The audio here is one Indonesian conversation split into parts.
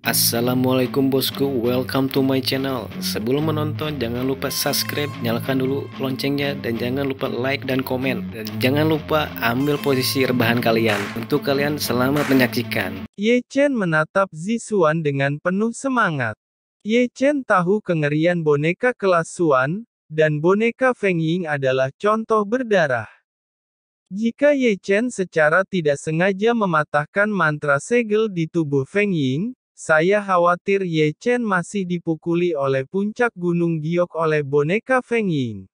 Assalamualaikum bosku, welcome to my channel. Sebelum menonton jangan lupa subscribe, nyalakan dulu loncengnya, dan jangan lupa like dan komen. Dan jangan lupa ambil posisi rebahan kalian. Untuk kalian selamat menyaksikan. Ye Chen menatap Zixuan dengan penuh semangat. Ye Chen tahu kengerian boneka kelas Xuan, dan boneka Feng Ying adalah contoh berdarah. Jika Ye Chen secara tidak sengaja mematahkan mantra segel di tubuh Feng Ying, saya khawatir Ye Chen masih dipukuli oleh puncak gunung giok oleh boneka Feng Ying.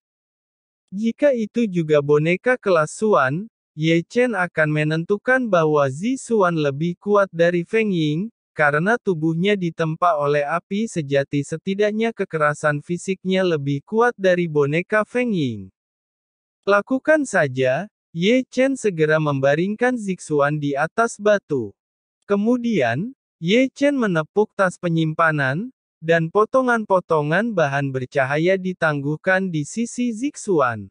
Jika itu juga boneka kelas Xuan, Ye Chen akan menentukan bahwa Zixuan lebih kuat dari Feng Ying, karena tubuhnya ditempa oleh api sejati, setidaknya kekerasan fisiknya lebih kuat dari boneka Feng Ying. Lakukan saja, Ye Chen segera membaringkan Zixuan di atas batu. Kemudian, Ye Chen menepuk tas penyimpanan, dan potongan-potongan bahan bercahaya ditangguhkan di sisi Zixuan.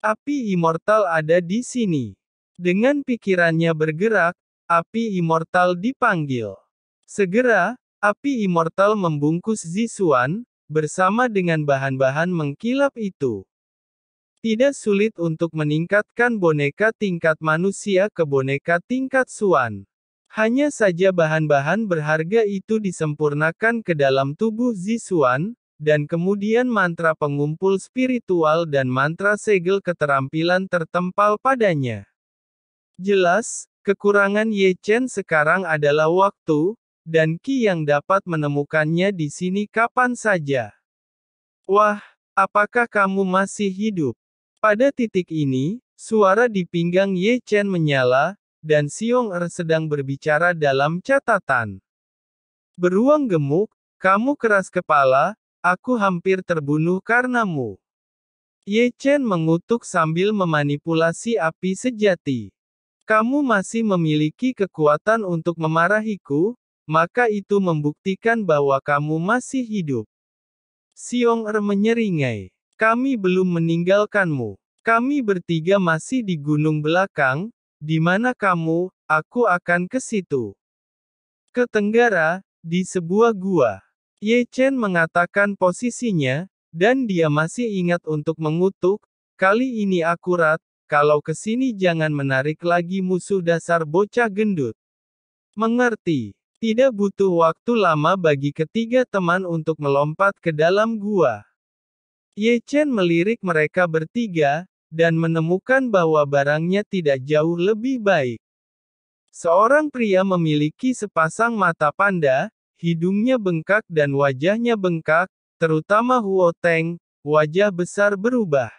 Api immortal ada di sini. Dengan pikirannya bergerak, api immortal dipanggil. Segera, api immortal membungkus Zixuan, bersama dengan bahan-bahan mengkilap itu. Tidak sulit untuk meningkatkan boneka tingkat manusia ke boneka tingkat Xuan. Hanya saja bahan-bahan berharga itu disempurnakan ke dalam tubuh Zixuan, dan kemudian mantra pengumpul spiritual dan mantra segel keterampilan tertempal padanya. Jelas, kekurangan Ye Chen sekarang adalah waktu, dan Qi yang dapat menemukannya di sini kapan saja. Wah, apakah kamu masih hidup? Pada titik ini, suara di pinggang Ye Chen menyala, dan Xiong Er sedang berbicara dalam catatan. Beruang gemuk, kamu keras kepala, aku hampir terbunuh karenamu. Ye Chen mengutuk sambil memanipulasi api sejati. Kamu masih memiliki kekuatan untuk memarahiku, maka itu membuktikan bahwa kamu masih hidup. Xiong Er menyeringai. Kami belum meninggalkanmu. Kami bertiga masih di gunung belakang. Di mana kamu? Aku akan ke situ. Ke tenggara, di sebuah gua. Ye Chen mengatakan posisinya, dan dia masih ingat untuk mengutuk. Kali ini akurat, kalau ke sini jangan menarik lagi musuh dasar bocah gendut. Mengerti. Tidak butuh waktu lama bagi ketiga teman untuk melompat ke dalam gua. Ye Chen melirik mereka bertiga, dan menemukan bahwa barangnya tidak jauh lebih baik. Seorang pria memiliki sepasang mata panda, hidungnya bengkak dan wajahnya bengkak, terutama Huo Teng, wajah besar berubah.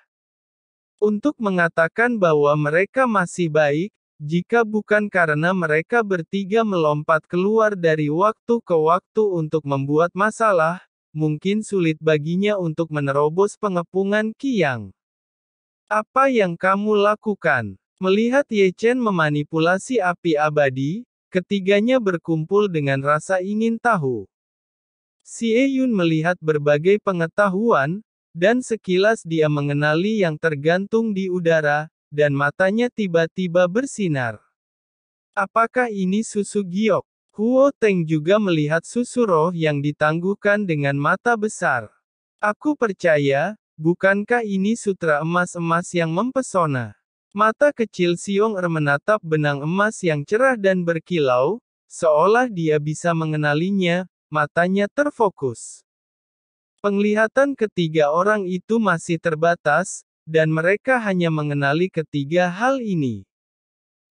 Untuk mengatakan bahwa mereka masih baik, jika bukan karena mereka bertiga melompat keluar dari waktu ke waktu untuk membuat masalah, mungkin sulit baginya untuk menerobos pengepungan Qiyang. Apa yang kamu lakukan? Melihat Ye Chen memanipulasi api abadi, ketiganya berkumpul dengan rasa ingin tahu. Xie Yun melihat berbagai pengetahuan, dan sekilas dia mengenali yang tergantung di udara, dan matanya tiba-tiba bersinar. Apakah ini susu giok? Huo Teng juga melihat susu roh yang ditangguhkan dengan mata besar. Aku percaya, bukankah ini sutra emas-emas yang mempesona? Mata kecil Xiong Er menatap benang emas yang cerah dan berkilau, seolah dia bisa mengenalinya, matanya terfokus. Penglihatan ketiga orang itu masih terbatas, dan mereka hanya mengenali ketiga hal ini.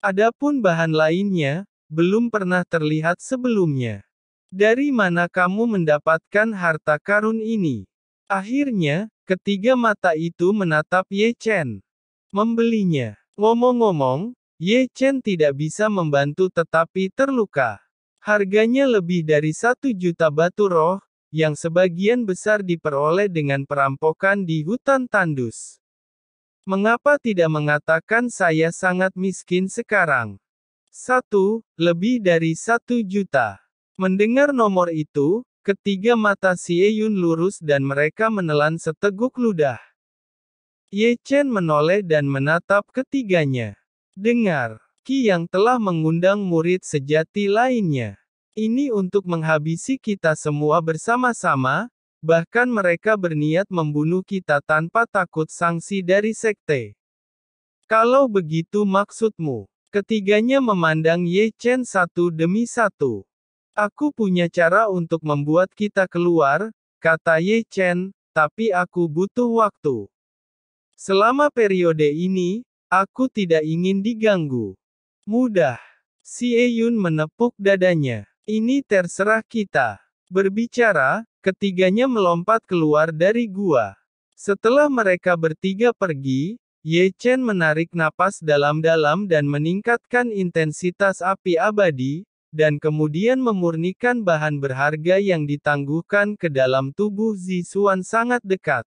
Adapun bahan lainnya, belum pernah terlihat sebelumnya. Dari mana kamu mendapatkan harta karun ini? Akhirnya, ketiga mata itu menatap Ye Chen. Membelinya. Ngomong-ngomong, Ye Chen tidak bisa membantu tetapi terluka. Harganya lebih dari 1 juta batu roh, yang sebagian besar diperoleh dengan perampokan di hutan tandus. Mengapa tidak mengatakan saya sangat miskin sekarang? Lebih dari 1 juta. Mendengar nomor itu, ketiga mata Xie Yun lurus dan mereka menelan seteguk ludah. Ye Chen menoleh dan menatap ketiganya. Dengar, Qi yang telah mengundang murid sejati lainnya. Ini untuk menghabisi kita semua bersama-sama, bahkan mereka berniat membunuh kita tanpa takut sanksi dari sekte. Kalau begitu maksudmu, ketiganya memandang Ye Chen satu demi satu. Aku punya cara untuk membuat kita keluar, kata Ye Chen, tapi aku butuh waktu. Selama periode ini, aku tidak ingin diganggu. Mudah. Xie Yun menepuk dadanya. Ini terserah kita. Berbicara, ketiganya melompat keluar dari gua. Setelah mereka bertiga pergi, Ye Chen menarik napas dalam-dalam dan meningkatkan intensitas api abadi, dan kemudian memurnikan bahan berharga yang ditangguhkan ke dalam tubuh Zixuan sangat dekat.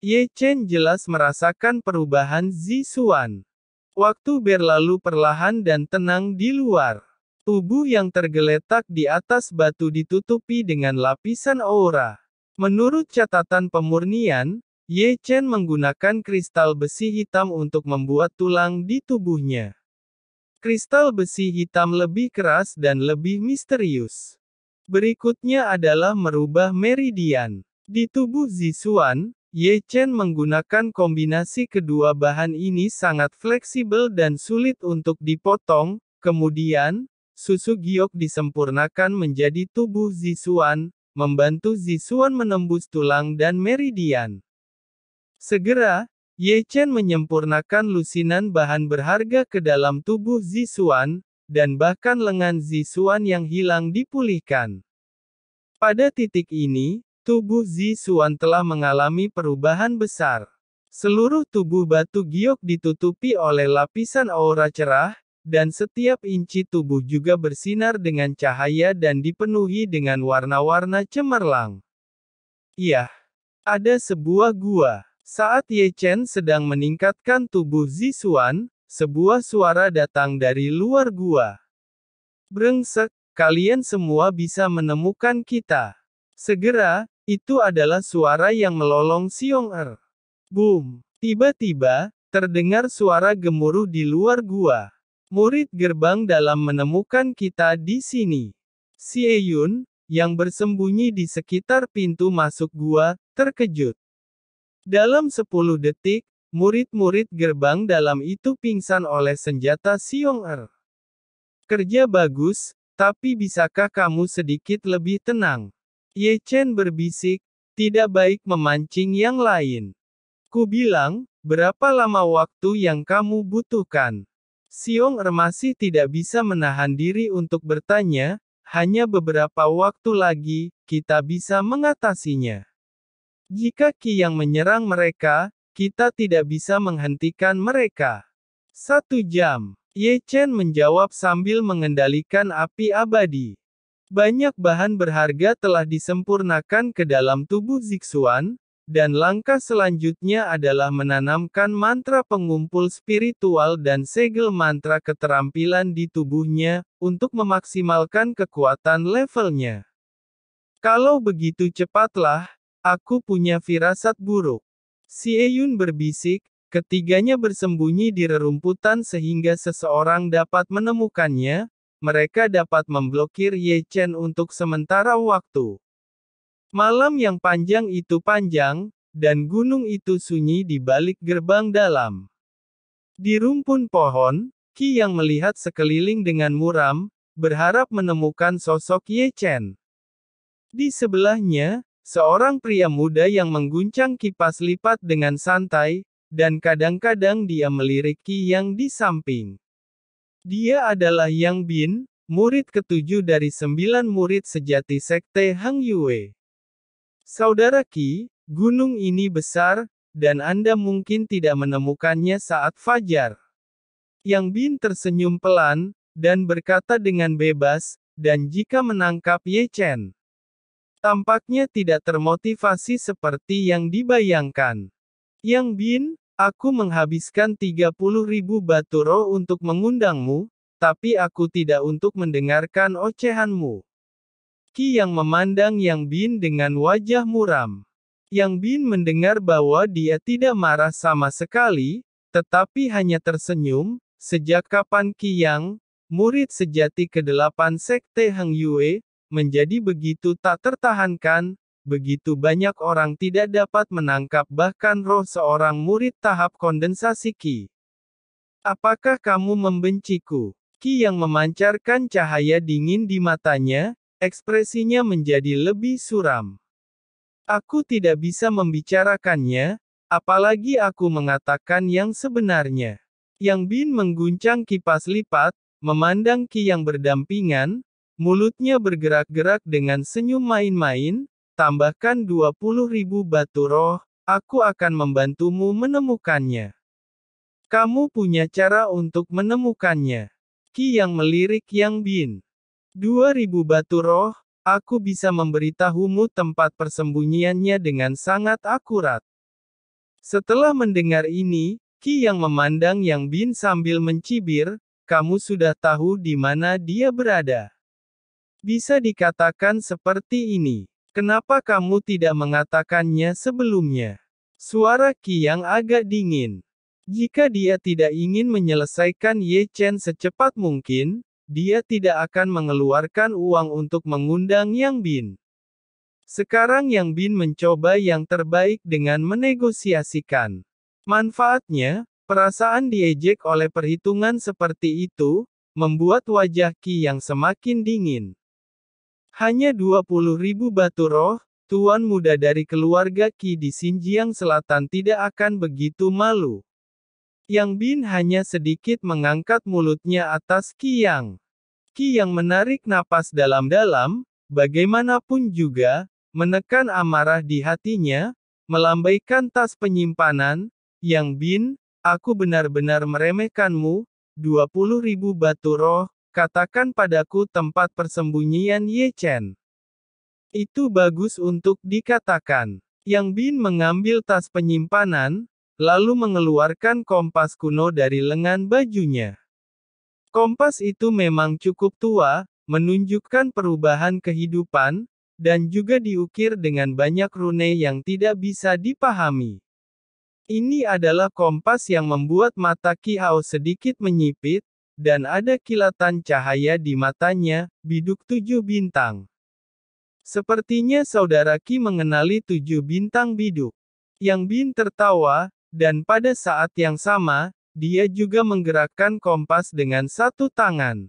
Ye Chen jelas merasakan perubahan Zixuan. Waktu berlalu perlahan dan tenang di luar. Tubuh yang tergeletak di atas batu ditutupi dengan lapisan aura. Menurut catatan pemurnian, Ye Chen menggunakan kristal besi hitam untuk membuat tulang di tubuhnya. Kristal besi hitam lebih keras dan lebih misterius. Berikutnya adalah merubah meridian. Di tubuh Zixuan, Ye Chen menggunakan kombinasi kedua bahan ini sangat fleksibel dan sulit untuk dipotong, kemudian, susu giok disempurnakan menjadi tubuh Zixuan, membantu Zixuan menembus tulang dan meridian. Segera, Ye Chen menyempurnakan lusinan bahan berharga ke dalam tubuh Zixuan, dan bahkan lengan Zixuan yang hilang dipulihkan. Pada titik ini, tubuh Zixuan telah mengalami perubahan besar. Seluruh tubuh batu giok ditutupi oleh lapisan aura cerah, dan setiap inci tubuh juga bersinar dengan cahaya dan dipenuhi dengan warna-warna cemerlang. Iya, ada sebuah gua. Saat Ye Chen sedang meningkatkan tubuh Zixuan, sebuah suara datang dari luar gua. Brengsek, kalian semua bisa menemukan kita. Segera, itu adalah suara yang melolong Xiong Er. Boom! Tiba-tiba, terdengar suara gemuruh di luar gua. Murid gerbang dalam menemukan kita di sini. Xie Yun, yang bersembunyi di sekitar pintu masuk gua, terkejut. Dalam 10 detik, murid-murid gerbang dalam itu pingsan oleh senjata Xiong Er. Kerja bagus, tapi bisakah kamu sedikit lebih tenang? Ye Chen berbisik, tidak baik memancing yang lain. Ku bilang, berapa lama waktu yang kamu butuhkan? Xiong Er masih tidak bisa menahan diri untuk bertanya, hanya beberapa waktu lagi, kita bisa mengatasinya. Jika Qi yang menyerang mereka, kita tidak bisa menghentikan mereka. 1 jam. Ye Chen menjawab sambil mengendalikan api abadi. Banyak bahan berharga telah disempurnakan ke dalam tubuh Zixuan, dan langkah selanjutnya adalah menanamkan mantra pengumpul spiritual dan segel mantra keterampilan di tubuhnya, untuk memaksimalkan kekuatan levelnya. Kalau begitu cepatlah, aku punya firasat buruk. Xie Yun berbisik, ketiganya bersembunyi di rerumputan sehingga seseorang dapat menemukannya, mereka dapat memblokir Ye Chen untuk sementara waktu. Malam yang panjang itu panjang, dan gunung itu sunyi di balik gerbang dalam. Di rumpun pohon, Qi yang melihat sekeliling dengan muram, berharap menemukan sosok Ye Chen. Di sebelahnya, seorang pria muda yang mengguncang kipas lipat dengan santai, dan kadang-kadang dia melirik Qi yang di samping. Dia adalah Yang Bin, murid ke-7 dari 9 murid sejati Sekte Hang Yue. Saudara Qi, gunung ini besar, dan Anda mungkin tidak menemukannya saat fajar. Yang Bin tersenyum pelan, dan berkata dengan bebas, dan jika menangkap Ye Chen. Tampaknya tidak termotivasi seperti yang dibayangkan. Yang Bin, aku menghabiskan 30.000 batu roh untuk mengundangmu, tapi aku tidak untuk mendengarkan ocehanmu. Qi yang memandang Yang Bin dengan wajah muram. Yang Bin mendengar bahwa dia tidak marah sama sekali, tetapi hanya tersenyum. Sejak kapan Qi Yang, murid sejati ke-8 Sekte Heng Yue, menjadi begitu tak tertahankan, begitu banyak orang tidak dapat menangkap bahkan roh seorang murid tahap kondensasi Qi. Apakah kamu membenciku? Qi yang memancarkan cahaya dingin di matanya, ekspresinya menjadi lebih suram. Aku tidak bisa membicarakannya, apalagi aku mengatakan yang sebenarnya. Yang Bin mengguncang kipas lipat, memandang Qi yang berdampingan, mulutnya bergerak-gerak dengan senyum main-main, tambahkan 20.000 batu roh, aku akan membantumu menemukannya. Kamu punya cara untuk menemukannya. Qi yang melirik Yang Bin. 2.000 batu roh, aku bisa memberitahumu tempat persembunyiannya dengan sangat akurat. Setelah mendengar ini, Qi yang memandang Yang Bin sambil mencibir, kamu sudah tahu di mana dia berada. Bisa dikatakan seperti ini. Kenapa kamu tidak mengatakannya sebelumnya? Suara Qi yang agak dingin. Jika dia tidak ingin menyelesaikan Ye Chen secepat mungkin, dia tidak akan mengeluarkan uang untuk mengundang Yang Bin. Sekarang Yang Bin mencoba yang terbaik dengan menegosiasikan. Manfaatnya, perasaan diejek oleh perhitungan seperti itu, membuat wajah Qi yang semakin dingin. Hanya 20.000 batu roh, tuan muda dari keluarga Qi di Xinjiang Selatan tidak akan begitu malu. Yang Bin hanya sedikit mengangkat mulutnya atas Qi Yang. Qi yang menarik napas dalam-dalam, bagaimanapun juga, menekan amarah di hatinya, melambaikan tas penyimpanan. Yang Bin, aku benar-benar meremehkanmu, 20.000 batu roh, katakan padaku tempat persembunyian Ye Chen. Itu bagus untuk dikatakan. Yang Bin mengambil tas penyimpanan, lalu mengeluarkan kompas kuno dari lengan bajunya. Kompas itu memang cukup tua, menunjukkan perubahan kehidupan, dan juga diukir dengan banyak rune yang tidak bisa dipahami. Ini adalah kompas yang membuat mata Qi Hao sedikit menyipit, dan ada kilatan cahaya di matanya, biduk 7 bintang. Sepertinya saudara Qi mengenali 7 bintang biduk. Yang Bin tertawa, dan pada saat yang sama, dia juga menggerakkan kompas dengan satu tangan.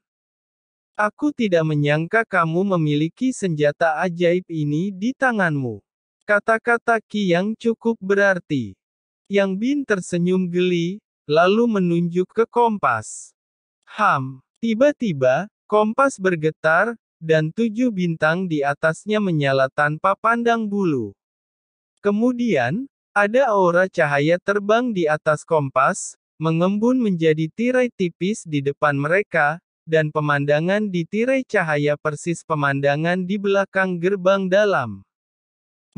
Aku tidak menyangka kamu memiliki senjata ajaib ini di tanganmu. Kata-kata Qi yang cukup berarti. Yang Bin tersenyum geli, lalu menunjuk ke kompas. Tiba-tiba, kompas bergetar, dan 7 bintang di atasnya menyala tanpa pandang bulu. Kemudian, ada aura cahaya terbang di atas kompas, mengembun menjadi tirai tipis di depan mereka, dan pemandangan di tirai cahaya persis pemandangan di belakang gerbang dalam.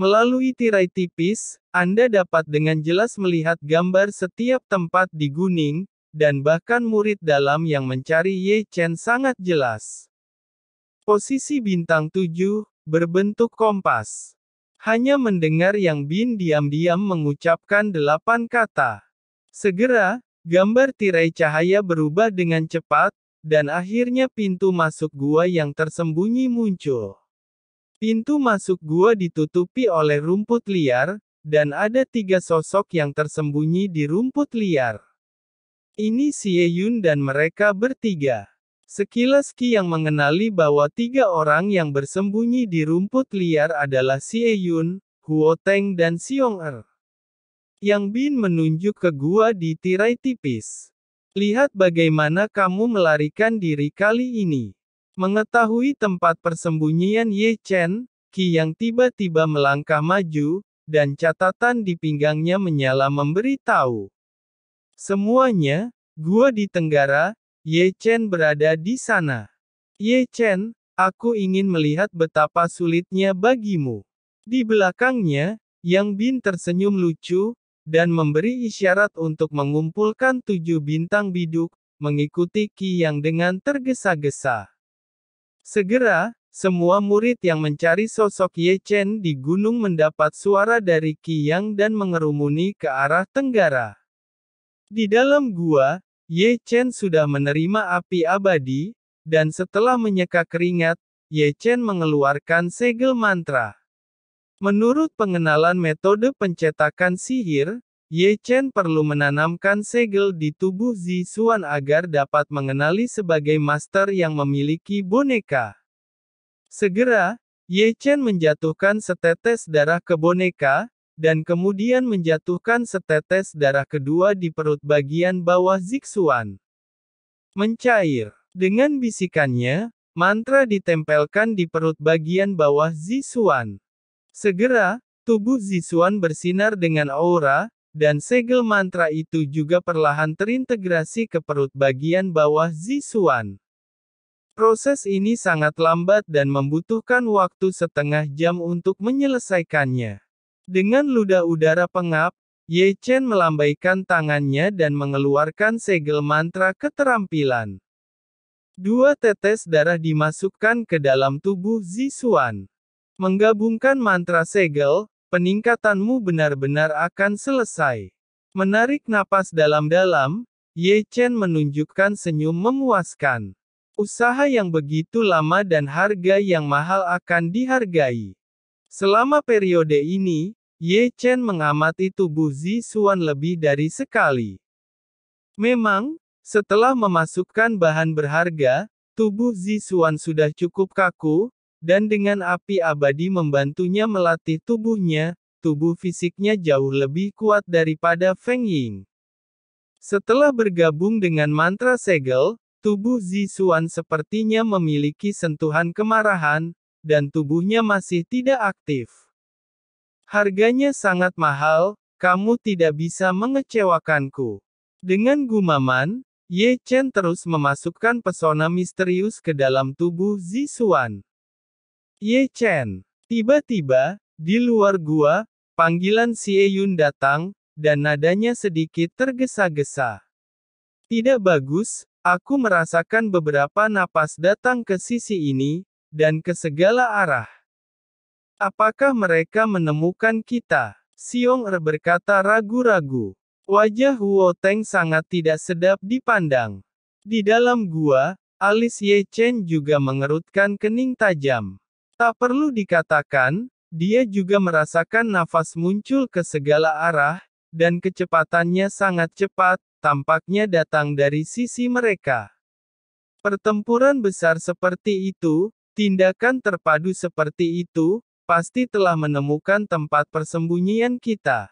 Melalui tirai tipis, Anda dapat dengan jelas melihat gambar setiap tempat di Guning, dan bahkan murid dalam yang mencari Ye Chen sangat jelas. Posisi bintang 7, berbentuk kompas. Hanya mendengar Yang Bin diam-diam mengucapkan 8 kata. Segera, gambar tirai cahaya berubah dengan cepat, dan akhirnya pintu masuk gua yang tersembunyi muncul. Pintu masuk gua ditutupi oleh rumput liar, dan ada 3 sosok yang tersembunyi di rumput liar. Ini Xie Yun dan mereka bertiga. Sekilas Qi yang mengenali bahwa 3 orang yang bersembunyi di rumput liar adalah Xie Yun, Huo Teng dan Xiong Er. Yang Bin menunjuk ke gua di tirai tipis. Lihat bagaimana kamu melarikan diri kali ini. Mengetahui tempat persembunyian Ye Chen, Qi yang tiba-tiba melangkah maju, dan catatan di pinggangnya menyala memberi tahu. Semuanya, gua di tenggara, Ye Chen berada di sana. Ye Chen, aku ingin melihat betapa sulitnya bagimu. Di belakangnya, Yang Bin tersenyum lucu, dan memberi isyarat untuk mengumpulkan 7 bintang biduk, mengikuti Qi yang dengan tergesa-gesa. Segera, semua murid yang mencari sosok Ye Chen di gunung mendapat suara dari Qi Yang dan mengerumuni ke arah tenggara. Di dalam gua, Ye Chen sudah menerima api abadi, dan setelah menyeka keringat, Ye Chen mengeluarkan segel mantra. Menurut pengenalan metode pencetakan sihir, Ye Chen perlu menanamkan segel di tubuh Zixuan agar dapat mengenali sebagai master yang memiliki boneka. Segera, Ye Chen menjatuhkan setetes darah ke boneka, dan kemudian menjatuhkan setetes darah kedua di perut bagian bawah Zixuan. Mencair. Dengan bisikannya, mantra ditempelkan di perut bagian bawah Zixuan. Segera, tubuh Zixuan bersinar dengan aura, dan segel mantra itu juga perlahan terintegrasi ke perut bagian bawah Zixuan. Proses ini sangat lambat dan membutuhkan waktu setengah jam untuk menyelesaikannya. Dengan ludah udara pengap, Ye Chen melambaikan tangannya dan mengeluarkan segel mantra keterampilan. 2 tetes darah dimasukkan ke dalam tubuh Zixuan. Menggabungkan mantra segel, peningkatanmu benar-benar akan selesai. Menarik napas dalam-dalam, Ye Chen menunjukkan senyum memuaskan. Usaha yang begitu lama dan harga yang mahal akan dihargai. Selama periode ini, Ye Chen mengamati tubuh Zixuan lebih dari sekali. Memang, setelah memasukkan bahan berharga, tubuh Zixuan sudah cukup kaku, dan dengan api abadi membantunya melatih tubuhnya, tubuh fisiknya jauh lebih kuat daripada Feng Ying. Setelah bergabung dengan mantra segel, tubuh Zixuan sepertinya memiliki sentuhan kemarahan, dan tubuhnya masih tidak aktif. Harganya sangat mahal, kamu tidak bisa mengecewakanku. Dengan gumaman, Ye Chen terus memasukkan pesona misterius ke dalam tubuh Zixuan. Ye Chen. Tiba-tiba, di luar gua, panggilan Xie Yun datang, dan nadanya sedikit tergesa-gesa. Tidak bagus. Aku merasakan beberapa napas datang ke sisi ini, dan ke segala arah. Apakah mereka menemukan kita? Xiong Er berkata ragu-ragu. Wajah Huo Teng sangat tidak sedap dipandang. Di dalam gua, alis Ye Chen juga mengerutkan kening tajam. Tak perlu dikatakan, dia juga merasakan nafas muncul ke segala arah, dan kecepatannya sangat cepat. Tampaknya datang dari sisi mereka. Pertempuran besar seperti itu, tindakan terpadu seperti itu, pasti telah menemukan tempat persembunyian kita.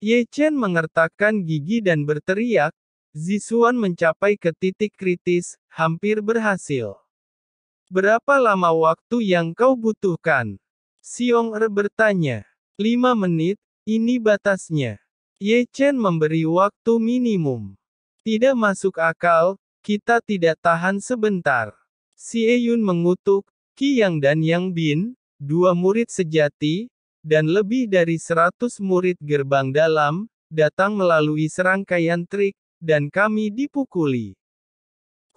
Ye Chen mengertakkan gigi dan berteriak, Zixuan mencapai ke titik kritis, hampir berhasil. Berapa lama waktu yang kau butuhkan? Xiong Er bertanya. 5 menit, ini batasnya. Ye Chen memberi waktu minimum. Tidak masuk akal, kita tidak tahan sebentar. Xie Yun mengutuk, Qi Yang dan Yang Bin, 2 murid sejati, dan lebih dari 100 murid gerbang dalam, datang melalui serangkaian trik, dan kami dipukuli.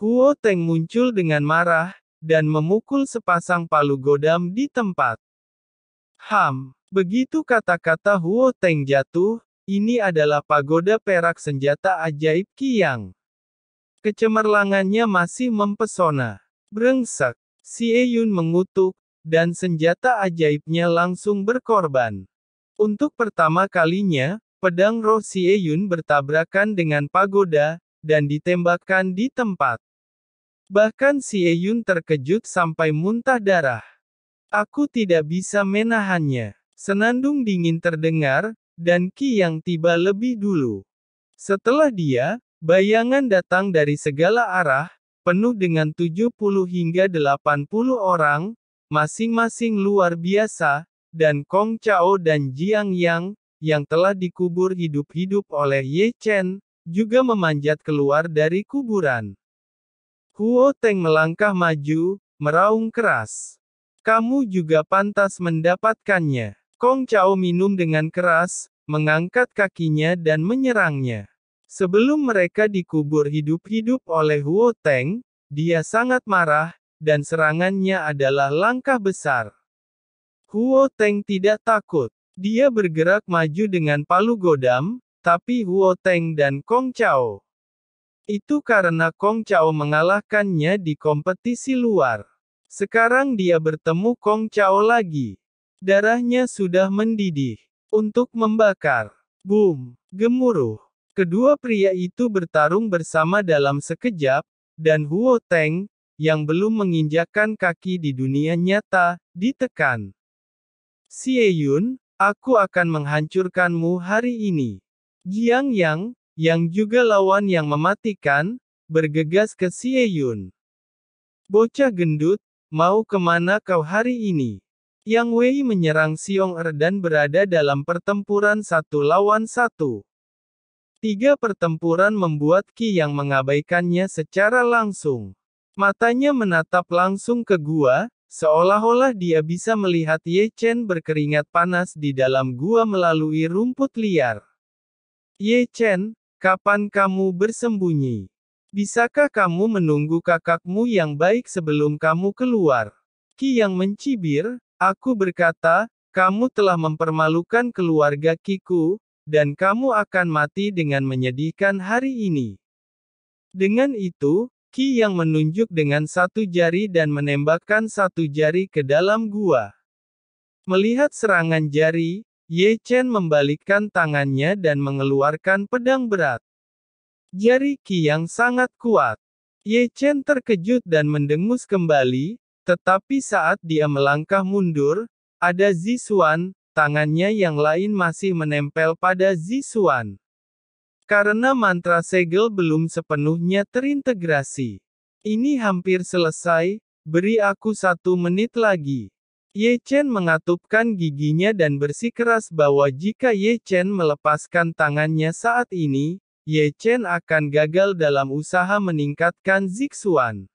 Huo Teng muncul dengan marah, dan memukul sepasang palu godam di tempat. Begitu kata-kata Huo Teng jatuh, ini adalah pagoda perak senjata ajaib Qi Yang. Kecemerlangannya masih mempesona. Brengsek. Xie Yun mengutuk, dan senjata ajaibnya langsung berkorban. Untuk pertama kalinya, pedang roh Xie Yun bertabrakan dengan pagoda, dan ditembakkan di tempat. Bahkan Xie Yun terkejut sampai muntah darah. Aku tidak bisa menahannya. Senandung dingin terdengar, dan Qi Yang tiba lebih dulu. Setelah dia, bayangan datang dari segala arah, penuh dengan 70 hingga 80 orang, masing-masing luar biasa, dan Kong Chao dan Jiang Yang, yang telah dikubur hidup-hidup oleh Ye Chen, juga memanjat keluar dari kuburan. Huo Teng melangkah maju, meraung keras. Kamu juga pantas mendapatkannya. Kong Chao minum dengan keras, mengangkat kakinya dan menyerangnya. Sebelum mereka dikubur hidup-hidup oleh Huo Teng, dia sangat marah, dan serangannya adalah langkah besar. Huo Teng tidak takut. Dia bergerak maju dengan palu godam, tapi Huo Teng dan Kong Chao Itu karena Kong Chao mengalahkannya di kompetisi luar. Sekarang dia bertemu Kong Chao lagi. Darahnya sudah mendidih. Untuk membakar. Boom! Gemuruh. Kedua pria itu bertarung bersama dalam sekejap, dan Huo Teng, yang belum menginjakkan kaki di dunia nyata, ditekan. Xie Yun, aku akan menghancurkanmu hari ini. Jiang Yang, yang juga lawan yang mematikan, bergegas ke Xie Yun. Bocah gendut, mau kemana kau hari ini? Yang Wei menyerang Xiong Er dan berada dalam pertempuran 1 lawan 1. 3 pertempuran membuat Qi yang mengabaikannya secara langsung. Matanya menatap langsung ke gua, seolah-olah dia bisa melihat Ye Chen berkeringat panas di dalam gua melalui rumput liar. Ye Chen, kapan kamu bersembunyi? Bisakah kamu menunggu kakakmu yang baik sebelum kamu keluar? Qi yang mencibir, aku berkata, kamu telah mempermalukan keluarga Kiku, dan kamu akan mati dengan menyedihkan hari ini. Dengan itu, Qi yang menunjuk dengan 1 jari dan menembakkan 1 jari ke dalam gua. Melihat serangan jari, Ye Chen membalikkan tangannya dan mengeluarkan pedang berat. Jari Qi yang sangat kuat. Ye Chen terkejut dan mendengus kembali, tetapi saat dia melangkah mundur, ada Zixuan, tangannya yang lain masih menempel pada Zixuan. Karena mantra segel belum sepenuhnya terintegrasi. Ini hampir selesai, beri aku 1 menit lagi. Ye Chen mengatupkan giginya dan bersikeras bahwa jika Ye Chen melepaskan tangannya saat ini, Ye Chen akan gagal dalam usaha meningkatkan Zixuan.